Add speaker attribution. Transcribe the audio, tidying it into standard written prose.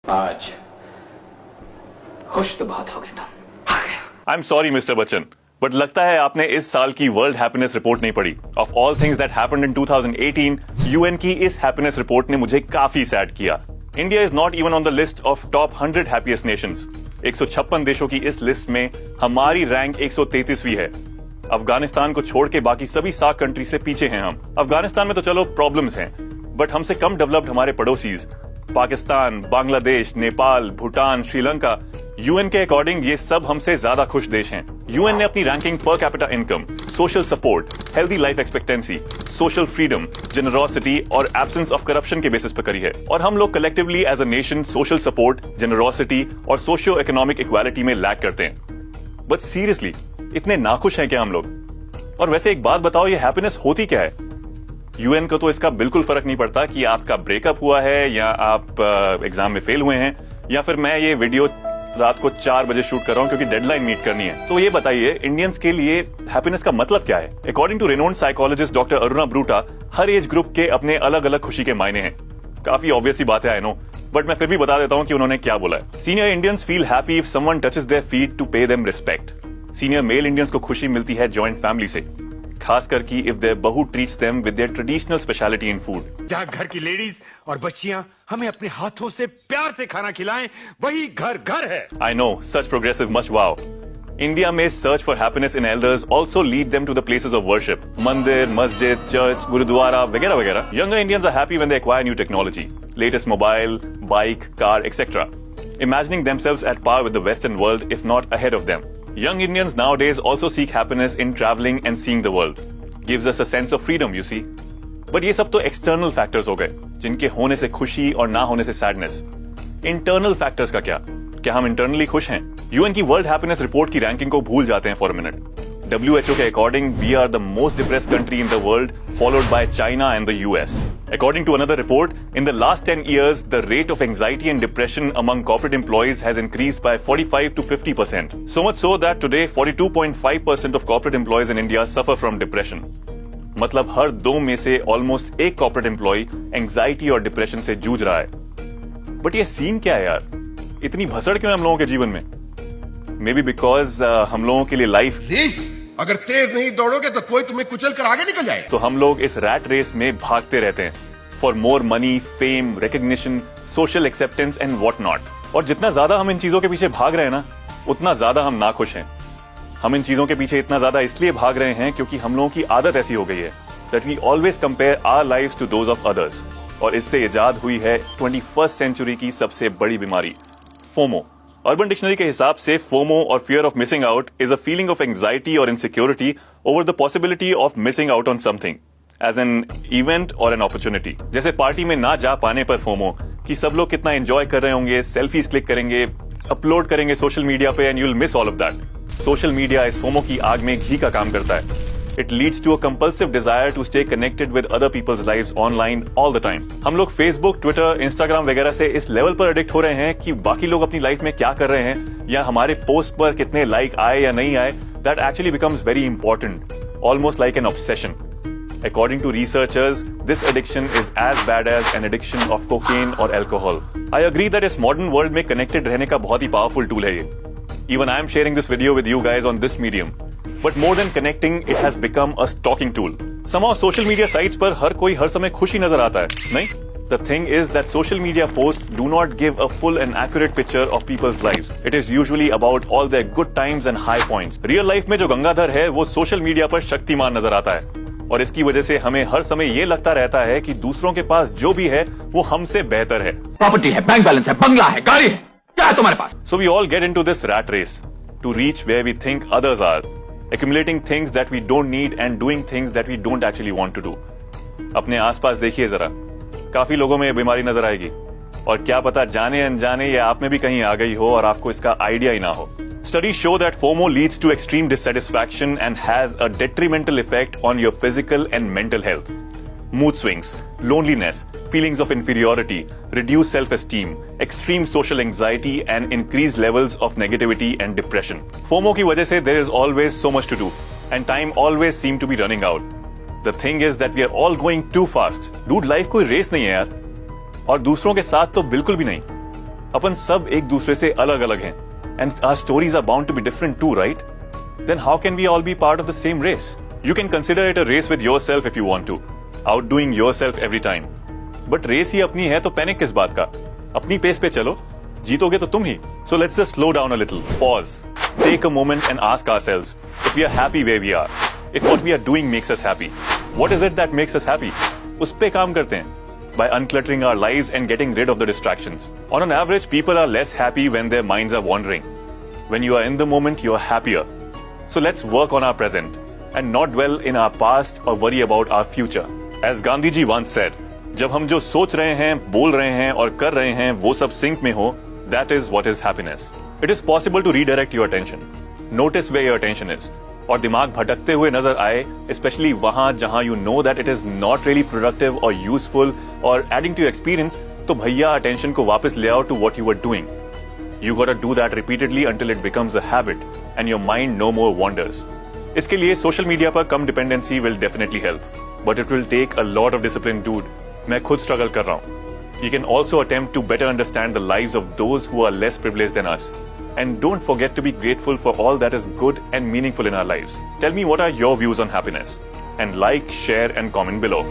Speaker 1: आज खुश तो बहुत हो गया था।
Speaker 2: I am sorry mister Bachchan, but लगता है आपने इस साल की वर्ल्ड हैप्पीनेस रिपोर्ट नहीं पढ़ी। Of all things that happened in 2018, UN की इस हैप्पीनेस रिपोर्ट ने मुझे काफी सैड किया। India is not even on the list of top 100 happiest Nations. 156 देशों की इस लिस्ट में हमारी रैंक 133वीं है। अफगानिस्तान को छोड़ के बाकी सभी सार्क कंट्री से पीछे हैं हम। अफगानिस्तान में तो चलो प्रॉब्लम्स हैं, बट हमसे कम डेवलप्ड हमारे पड़ोसीज पाकिस्तान, बांग्लादेश, नेपाल, भूटान, श्रीलंका, यूएन के अकॉर्डिंग ये सब हमसे ज्यादा खुश देश हैं। यूएन ने अपनी ranking per capita income, social support, healthy life expectancy, social freedom, generosity और एब्सेंस ऑफ करप्शन के बेसिस पर करी है। और हम लोग collectively as a nation social support, generosity और सोशियो इकोनॉमिक इक्वालिटी में लैग करते हैं। बट सीरियसली इतने नाखुश हैं क्या हम लोग? और वैसे एक बात बताओ, ये हैप्पीनेस होती क्या है? यूएन को तो इसका बिल्कुल फर्क नहीं पड़ता कि आपका ब्रेकअप हुआ है या आप एग्जाम में फेल हुए हैं या फिर मैं ये वीडियो रात को 4 बजे शूट कर रहा हूं क्योंकि डेडलाइन मीट करनी है। तो ये बताइए, इंडियंस के लिए हैप्पीनेस का मतलब क्या है? According to renowned psychologist doctor Aruna Broota, हर एज ग्रुप के अपने अलग अलग खुशी के मायने हैं। काफी ऑब्वियस बात है, आई नो, बट मैं फिर भी बता देता हूं कि उन्होंने क्या बोला है। Senior Indians feel happy if someone touches their feet to pay them respect. Senior male Indians को खुशी मिलती है जॉइंट फैमिली से, खासकर की इफ देयर बहू treats them with their traditional speciality in food.
Speaker 3: जहाँ घर की लेडीज और बच्चियां हमें अपने हाथों से प्यार से खाना खिलाएं, वही घर घर है।
Speaker 2: I know, such progressive much wow. India may search for happiness in elders also lead them to the places of worship. Mandir, masjid, church, gurudwara, वगैरह वगैरह. Younger Indians are happy when they acquire new technology, latest mobile, bike, car, etc. Imagining themselves at par with the Western world, if not ahead of them. Young Indians nowadays also seek happiness in traveling and seeing the world. Gives us a sense of freedom, you see. But ये सब तो external factors हो गए, जिनके होने से खुशी और ना होने से सैडनेस। इंटरनल फैक्टर्स का क्या हम इंटरनली खुश हैं? यूएन की वर्ल्ड हैप्पीनेस रिपोर्ट की रैंकिंग को भूल जाते हैं फॉर अ मिनट। WHO के according we are the most depressed country in the world, followed by China and the US. According to another report, in the last 10 years, the rate of anxiety and depression among corporate employees has increased by 45 to 50%. So much so that today 42.5% of corporate employees in India suffer from depression. मतलब हर 2 में से almost एक corporate employ anxiety और depression से जूझ रहा है। But ये सीन क्या है यार? इतनी भसड़ क्यों है हम लोगों के जीवन में? मे बी बिकॉज हम लोगों के लिए लाइफ
Speaker 4: अगर तेज नहीं दौड़ोगे तो कोई तुम्हें कुचल कर आगे निकल जाए।
Speaker 2: तो हम लोग इस रैट रेस में भागते रहते हैं for more money, fame, recognition, social acceptance and what not. और जितना ज्यादा हम इन चीजों के पीछे भाग रहे हैं ना, उतना ज्यादा हम नाखुश हैं। हम इन चीजों के पीछे इतना ज्यादा इसलिए भाग रहे हैं क्योंकि हम लोगों की आदत ऐसी हो गई है that we always compare our lives to those of others. और इससे इजाद हुई है 21st सेंचुरी की सबसे बड़ी बीमारी, फोमो। अर्बन डिक्शनरी के हिसाब से फोमो और fear of missing out is a feeling of anxiety और insecurity over the possibility of missing out on something as an event और एन अपॉर्चुनिटी। जैसे पार्टी में ना जा पाने पर फोमो कि सब लोग कितना एंजॉय कर रहे होंगे, सेल्फीज क्लिक करेंगे, अपलोड करेंगे सोशल मीडिया पे and you will miss all of that. Social media इस फोमो की आग में घी का काम करता है। It leads to a compulsive desire to stay connected with other people's lives online all the time. हम लोग Facebook, Twitter, Instagram वगैरह से इस लेवल पर एडिक्ट हो रहे हैं कि बाकी लोग अपनी लाइफ में क्या कर रहे हैं या हमारे पोस्ट पर कितने लाइक आए या नहीं आए, that actually becomes very important, almost like an obsession. According to researchers, this addiction is as bad as an addiction of cocaine or alcohol. I agree that इस modern world में connected रहने का बहुत ही powerful tool है ये. Even I am sharing this video with you guys on this medium. But more than connecting, it has become a stalking tool. Somehow social media sites पर हर कोई हर समय खुशी नजर आता है, नहीं? The thing is that social media posts do not give a full and accurate picture of people's lives. It is usually about all their good times and high points. Real life में जो गंगाधर है, वो social media पर शक्तिमान नजर आता है। और इसकी वजह से हमें हर समय ये लगता रहता है कि दूसरों के पास जो भी है, वो हमसे बेहतर है।
Speaker 1: प्रॉपर्टी है, बैंक बैलेंस है, बंगला है, गाड़ी है, क्या है तुम्हारे पास?
Speaker 2: So we all get into this rat race to reach where we think others are. Accumulating things that we don't need and doing things that we don't actually want to do. अपने आसपास देखिए जरा, काफी लोगों में ये बीमारी नजर आएगी और क्या पता जाने अनजाने या आप में भी कहीं आ गई हो और आपको इसका आइडिया ही ना हो। Studies show that FOMO leads to extreme dissatisfaction and has a detrimental effect on your physical and mental health. Mood swings, loneliness, feelings of inferiority, reduced self-esteem, extreme social anxiety and increased levels of negativity and depression. FOMO की वजह से there is always so much to do and time always seem to be running out. The thing is that we are all going too fast. Dude, life कोई race नहीं है यार, और दूसरों के साथ तो बिल्कुल भी नहीं। अपन सब एक दूसरे से अलग अलग हैं and our stories are bound to be different too, right? Then how can we all be part of the same race? You can consider it a race with yourself if you want to, outdoing yourself every time. But race ही अपनी है तो panic किस बात का? अपनी pace पे चलो, जीतोगे तो तुम ही. So let's just slow down a little, pause, take a moment and ask ourselves if we are happy where we are, if what we are doing makes us happy. What is it that makes us happy? उस पे काम करते हैं. By uncluttering our lives and getting rid of the distractions. On an average, people are less happy when their minds are wandering. When you are in the moment, you are happier. So let's work on our present and not dwell in our past or worry about our future. As Gandhi ji once said, जब हम जो सोच रहे हैं, बोल रहे हैं और कर रहे हैं वो सब सिंक में हो, that is what is happiness. It is possible to redirect your attention. Notice where your attention is. और दिमाग भटकते हुए नजर आए, especially वहां जहां you know that it is not really productive or useful or adding to your experience, तो भैया attention को वापस ले आओ to what you were doing. You gotta do that repeatedly until it becomes a habit and your mind no more wanders. इसके लिए social media पर कम dependency will definitely help, but it will take a lot of discipline, dude. मैं खुद struggle कर रहा हूँ. You can also attempt to better understand the lives of those who are less privileged than us. And don't forget to be grateful for all that is good and meaningful in our lives. Tell me what are your views on happiness? And like, share and comment below.